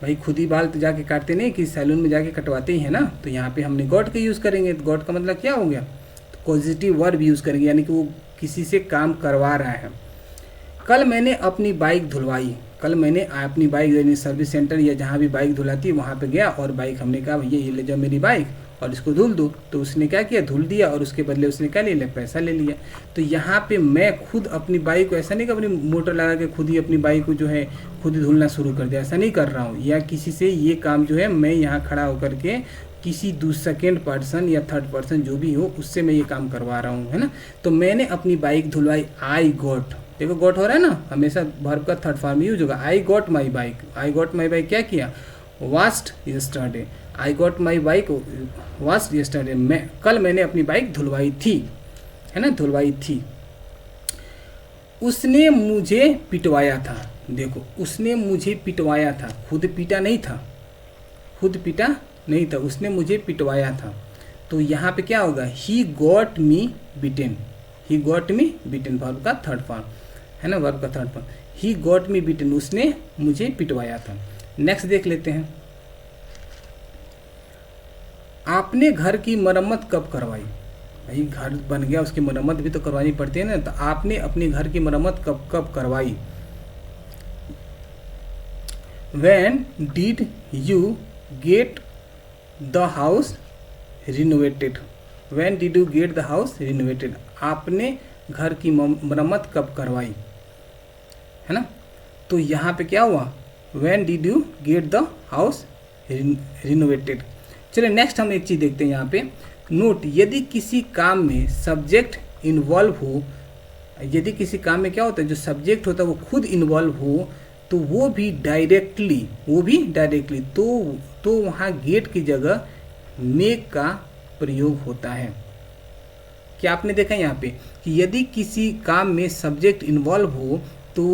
भाई खुद ही बाल तो जाके काटते नहीं कि सैलून में जाके कटवाते ही है ना। तो यहाँ पे हमने गॉट का यूज़ करेंगे, तो गॉट का मतलब क्या हो गया, तो पॉजिटिव वर्ब यूज़ करेंगे, यानी कि वो किसी से काम करवा रहा है। कल मैंने अपनी बाइक धुलवाई, कल मैंने अपनी बाइक यानी सर्विस सेंटर या जहाँ भी बाइक धुलाती है वहाँ पे गया और बाइक हमने कहा भैया ये ले जाओ मेरी बाइक, और इसको धुल दो। तो उसने क्या किया, धुल दिया और उसके बदले उसने क्या ले लिया, पैसा ले लिया। तो यहाँ पे मैं खुद अपनी बाइक को ऐसा नहीं कि अपनी मोटर लगा के खुद ही अपनी बाइक को जो है खुद ही धुलना शुरू कर दिया, ऐसा नहीं कर रहा हूँ, या किसी से ये काम जो है मैं यहाँ खड़ा होकर के किसी सेकेंड पर्सन या थर्ड पर्सन जो भी हो उससे मैं ये काम करवा रहा हूँ, है ना। तो मैंने अपनी बाइक धुलवाई, आई गॉट, देखो गॉट हो रहा है ना, हमेशा वर्ब का थर्ड फॉर्म यूज होगा। I got my bike, I got my bike क्या किया, washed yesterday, I got my bike washed yesterday, मैं कल मैंने अपनी बाइक धुलवाई थी, है ना, धुलवाई थी। उसने मुझे पिटवाया था, देखो उसने मुझे पिटवाया था, खुद पीटा नहीं था, खुद पीटा नहीं था, उसने मुझे पिटवाया था। तो यहाँ पे क्या होगा, he got me beaten, he got me beaten verb का थर्ड फॉर्म, है ना, वर्ब का third form, he got me beaten, उसने मुझे पिटवाया था। नेक्स्ट देख लेते हैं, आपने घर की मरम्मत कब करवाई, भाई घर बन गया उसकी मरम्मत भी तो करवानी पड़ती है ना। तो आपने अपने घर की मरम्मत कब कब करवाई, when did you get the house renovated, when did you get the house renovated, आपने घर की मरम्मत कब करवाई, है ना। तो यहाँ पे क्या हुआ, when did you get the house renovated. चलिए नेक्स्ट हम एक चीज़ देखते हैं यहाँ पे, नोट, यदि किसी काम में सब्जेक्ट इन्वॉल्व हो, यदि किसी काम में क्या होता है जो सब्जेक्ट होता है वो खुद इन्वॉल्व हो, तो वो भी डायरेक्टली तो वहाँ गेट की जगह मेक का प्रयोग होता है। क्या आपने देखा यहाँ पे कि यदि किसी काम में सब्जेक्ट इन्वॉल्व हो तो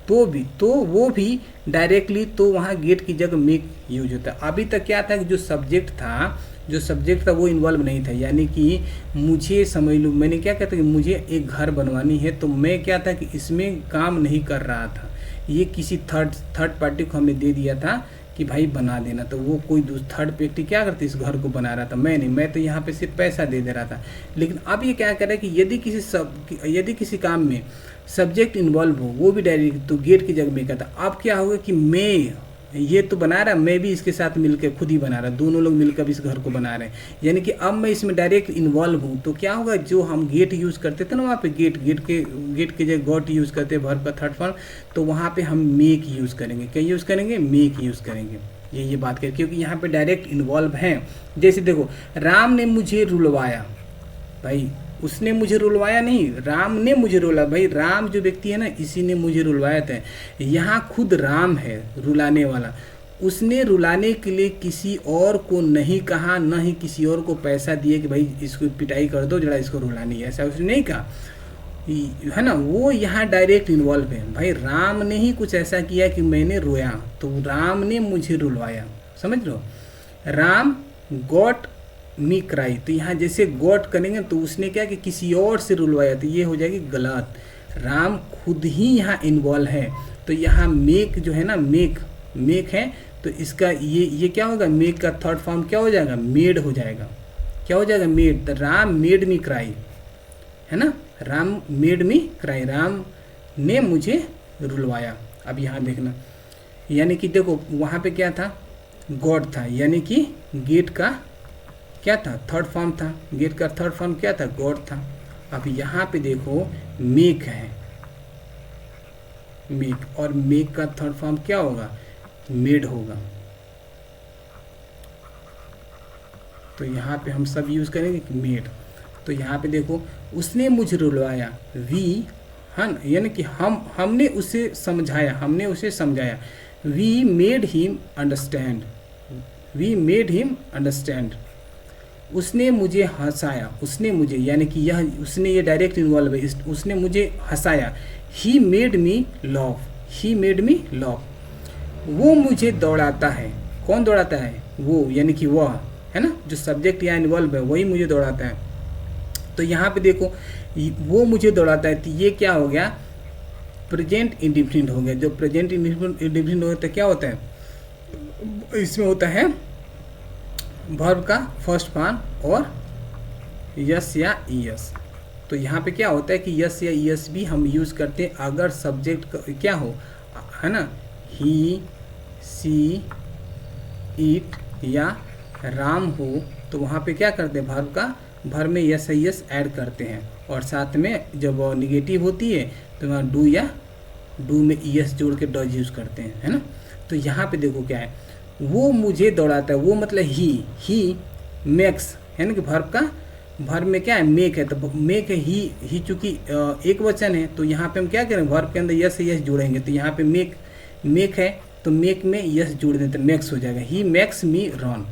वो भी डायरेक्टली तो वहाँ गेट की जगह मेक यूज होता है। अभी तक क्या था कि जो सब्जेक्ट था वो इन्वॉल्व नहीं था, यानी कि मुझे समझ लो मैंने क्या कहता कि मुझे एक घर बनवानी है, तो मैं क्या था कि इसमें काम नहीं कर रहा था, ये किसी थर्ड पार्टी को हमने दे दिया था कि भाई बना देना, तो वो कोई थर्ड पार्टी क्या करती इस घर को बना रहा था, मैं तो यहाँ पे सिर्फ पैसा दे रहा था। लेकिन अब ये क्या करे कि यदि किसी काम में सब्जेक्ट इन्वॉल्व हो वो भी डायरेक्ट तो गेट की जगह में कहता। अब क्या होगा कि मैं ये तो बना रहा, मैं भी इसके साथ मिलकर खुद ही बना रहा, दोनों लोग मिलकर इस घर को बना रहे हैं, यानी कि अब मैं इसमें डायरेक्ट इन्वॉल्व हूँ। तो क्या होगा, जो हम गेट यूज़ करते थे ना वहाँ पे गेट के जगह गॉट यूज़ करते हैं वर्ब का थर्ड फॉर्म, तो वहाँ पे हम मेक यूज़ करेंगे, क्या यूज़ करेंगे, मेक यूज़ करेंगे। ये बात करें क्योंकि यहाँ पे डायरेक्ट इन्वॉल्व हैं। जैसे देखो, राम ने मुझे रुलवाया, भाई उसने मुझे रुलवाया नहीं, राम ने मुझे रुला, भाई राम जो व्यक्ति है ना इसी ने मुझे रुलवाया था। यहाँ खुद राम है रुलाने वाला, उसने रुलाने के लिए किसी और को नहीं कहा, न ही किसी और को पैसा दिए कि भाई इसको पिटाई कर दो जरा इसको रुलानी है, ऐसा उसने नहीं कहा, है ना। वो यहाँ डायरेक्ट इन्वॉल्व है, भाई राम ने ही कुछ ऐसा किया कि मैंने रोया, तो राम ने मुझे रुलवाया, समझ लो। राम गॉट मी क्राई, तो यहाँ जैसे गॉट करेंगे तो उसने क्या कि किसी और से रुलवाया, तो ये हो जाएगी गलत। राम खुद ही यहाँ इन्वॉल्व है, तो यहाँ मेक जो है ना मेक है, तो इसका ये क्या होगा, मेक का थर्ड फॉर्म क्या हो जाएगा, मेड हो जाएगा। क्या हो जाएगा, मेड। तो राम मेड मी क्राई, है ना, Ram made me cry, Ram ने मुझे रुलवाया। अब यहाँ देखना, यानी कि देखो वहाँ पे क्या था, गॉड था, यानी कि गेट का क्या था, थर्ड फॉर्म था, गेट का थर्ड फॉर्म क्या था, गॉड था। अब यहाँ पे देखो मेक है, मेक, और मेक का थर्ड फॉर्म क्या होगा, मेड होगा। तो यहाँ पे हम सब यूज करेंगे मेड। तो यहाँ पे देखो, उसने मुझे रुलवाया, वी, हन, यानी कि हमने उसे समझाया, we made him understand, we made him understand. उसने मुझे हंसाया, उसने मुझे, यानी कि यह उसने, ये डायरेक्ट इन्वॉल्व है, उसने मुझे हंसाया, he made me laugh, he made me laugh. वो मुझे दौड़ाता है, कौन दौड़ाता है, वो, यानी कि वह, है ना, जो सब्जेक्ट यहाँ इन्वॉल्व है वही मुझे दौड़ाता है। तो यहाँ पे देखो वो मुझे दौड़ाता है, तो ये क्या हो गया, प्रेजेंट इंडिफिनिट हो गया। जो प्रेजेंट इंडिफिनिट होता है क्या होता है, इसमें होता है वर्ब का फर्स्ट फॉर्म और यस या ईएस। तो यहाँ पे क्या होता है कि यस या ईएस भी हम यूज़ करते हैं अगर सब्जेक्ट क्या हो, है ना, ही, सी, इट या राम हो तो वहाँ पे क्या करते हैं, वर्ब में यस है यस ऐड करते हैं, और साथ में जब निगेटिव होती है तो वहाँ डू या डू में यस जोड़ के डज यूज़ करते हैं, है ना। तो यहाँ पे देखो क्या है, वो मुझे दौड़ाता है, वो मतलब ही मेक्स, है ना कि वर्ब में क्या है, मेक है, तो मेक है ही चूँकि एक वचन है, तो यहाँ पे हम क्या करें, वर्ब के अंदर यस यस जोड़ेंगे, तो यहाँ पे मेक है तो मेक में यस जोड़ दें तो मैक्स हो जाएगा, ही मैक्स मी रन।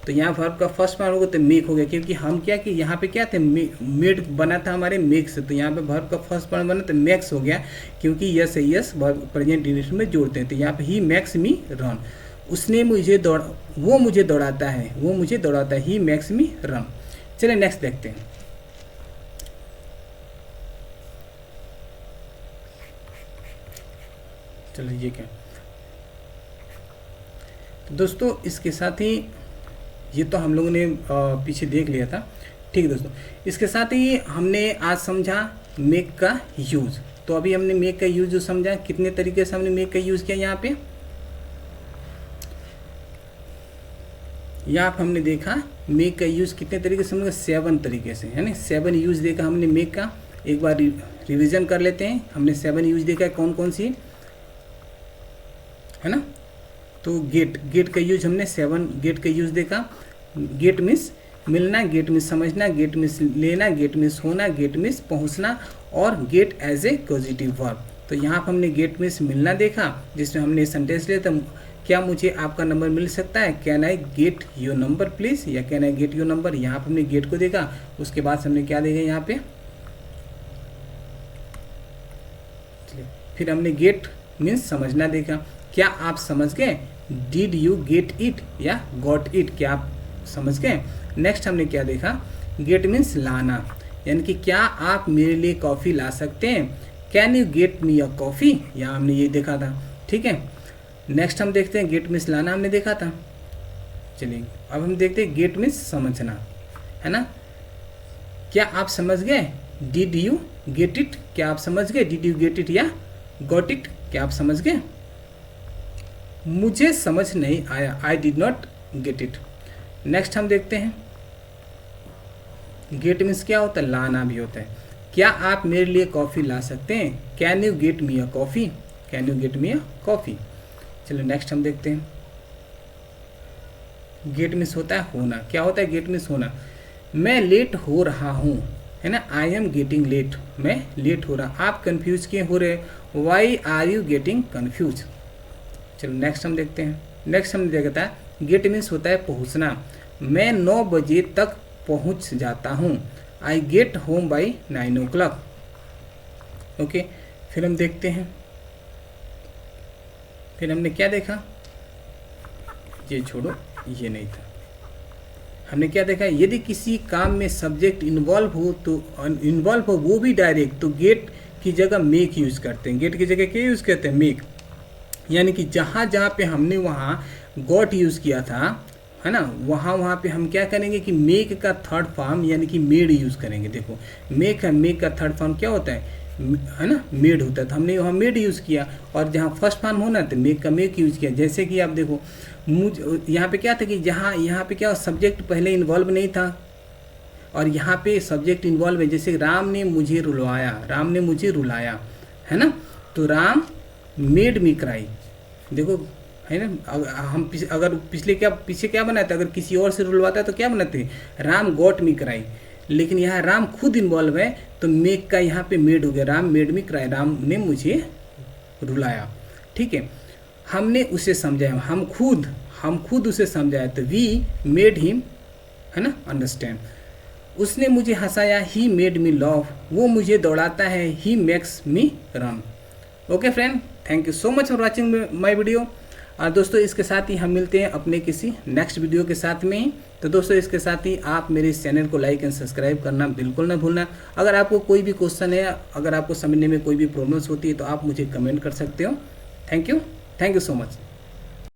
तो यहाँ वर्ब का फर्स्ट पार्ट होगा तो मेक हो गया, क्योंकि हम क्या कि यहाँ पे क्या थे, मेड बना था हमारे मेक से, तो यहाँ पे वर्ब का फर्स्ट पार्ट बना तो मैक्स हो गया, क्योंकि यस है यस वर्ब प्रेजेंट इंग्लिश में जोड़ते हैं। तो यहाँ पे ही मैक्स मी रन, वो मुझे दौड़ाता है, ही मैक्स मी रन। चलिए नेक्स्ट देखते हैं। चलिए ये क्या, तो दोस्तों इसके साथ ही ये तो हम लोगों ने पीछे देख लिया था, ठीक है दोस्तों। इसके साथ ही हमने आज समझा मेक का यूज़। तो अभी हमने मेक का यूज़ जो समझा, कितने तरीके से हमने मेक का यूज़ किया, यहाँ पे हमने देखा मेक का यूज़ कितने तरीके से, हमने 7 तरीके से, है ना। 7 यूज़ देखा हमने मेक का। एक बार रिवीजन कर लेते हैं, हमने 7 यूज़ देखा है कौन कौन सी, है ना। तो गेट का यूज हमने 7 गेट का यूज देखा। गेट मीन्स मिलना, गेट मीन्स समझना, गेट मीन्स लेना, गेट मीन्स होना, गेट मीन्स पहुंचना, और get as a positive verb. तो यहाँ पर हमने गेट मीन्स मिलना देखा, जिसमें हमने सेंटेंस लिया था, क्या मुझे आपका नंबर मिल सकता है, can I get your number please, या can I get your number. यहाँ पर हमने गेट को देखा। उसके बाद हमने क्या देखा यहाँ पे, फिर हमने गेट मीन्स समझना देखा, क्या आप समझ गए, डिड यू गेट इट या गॉट इट, क्या आप समझ गए। नेक्स्ट हमने क्या देखा, गेट मीन्स लाना, यानी कि क्या आप मेरे लिए कॉफ़ी ला सकते हैं, can you get me a coffee, यहाँ हमने ये देखा था, ठीक है। नेक्स्ट हम देखते हैं गेट मीन्स लाना हमने देखा था। चलिए अब हम देखते हैं गेट मीन्स समझना, है ना। क्या आप समझ गए, डिड यू गेट इट, क्या आप समझ गए, डिड यू गेट इट या गॉट इट, क्या आप समझ गए। मुझे समझ नहीं आया, आई did not get it. Next हम देखते हैं गेट मीन्स क्या होता है, लाना भी होता है। क्या आप मेरे लिए कॉफ़ी ला सकते हैं, can you get me a coffee, can you get me a coffee. चलो नेक्स्ट हम देखते हैं गेट मीन्स होता है होना। क्या होता है गेट मीन्स होना, मैं लेट हो रहा हूँ, है ना, आई एम गेटिंग लेट, मैं लेट हो रहा। आप कंफ्यूज क्यों हो रहे, why are you getting confuse. चलो नेक्स्ट हम देखते हैं। नेक्स्ट हमने देखा था गेट मीन्स होता है पहुंचना, मैं 9 बजे तक पहुंच जाता हूं, I get home by 9 o'clock। Okay, फिर हम देखते हैं, फिर हमने क्या देखा, ये छोड़ो ये नहीं था। हमने क्या देखा, यदि किसी काम में सब्जेक्ट इन्वॉल्व हो वो भी डायरेक्ट, तो गेट की जगह मेक यूज़ करते हैं। गेट की जगह क्या यूज़ करते हैं, मेक। यानी कि जहाँ जहाँ पे हमने वहाँ गॉट यूज़ किया था, है ना, वहाँ पे हम क्या करेंगे कि मेक का थर्ड फॉर्म यानी कि मेड यूज़ करेंगे। देखो मेक है, मेक का थर्ड फॉर्म क्या होता है ना, मेड होता है। तो हमने वहाँ मेड यूज़ किया, और जहाँ फर्स्ट फॉर्म होना तो मेक का मेक यूज़ किया। जैसे कि आप देखो यहाँ पे क्या था कि यहाँ पे क्या सब्जेक्ट पहले इन्वॉल्व नहीं था, और यहाँ पे सब्जेक्ट इन्वॉल्व है। जैसे राम ने मुझे रुलाया, है ना, तो राम मेड मी क्राई। देखो है ना, हम अगर पीछे क्या बनाते, अगर किसी और से रुलवाता है तो क्या बनाते हैं, राम गॉट मी क्राई। लेकिन यहाँ राम खुद इन्वॉल्व है, तो मेक का यहाँ पे मेड हो गया, Ram made me cry, Ram ने मुझे रुलाया। ठीक है, हमने उसे समझाया, हम खुद उसे समझाया, तो वी मेड हिम, है ना, अंडरस्टैंड। उसने मुझे हंसाया, ही मेड मी लव, वो मुझे दौड़ाता है, he makes me run. Okay friend, thank you so much for watching my video. और दोस्तों इसके साथ ही हम मिलते हैं अपने किसी नेक्स्ट वीडियो के साथ में ही। तो दोस्तों इसके साथ ही आप मेरे इस चैनल को लाइक एंड सब्सक्राइब करना बिल्कुल ना भूलना। अगर आपको कोई भी क्वेश्चन है, अगर आपको समझने में कोई भी प्रॉब्लम्स होती है, तो आप मुझे कमेंट कर सकते हो। Thank you so much.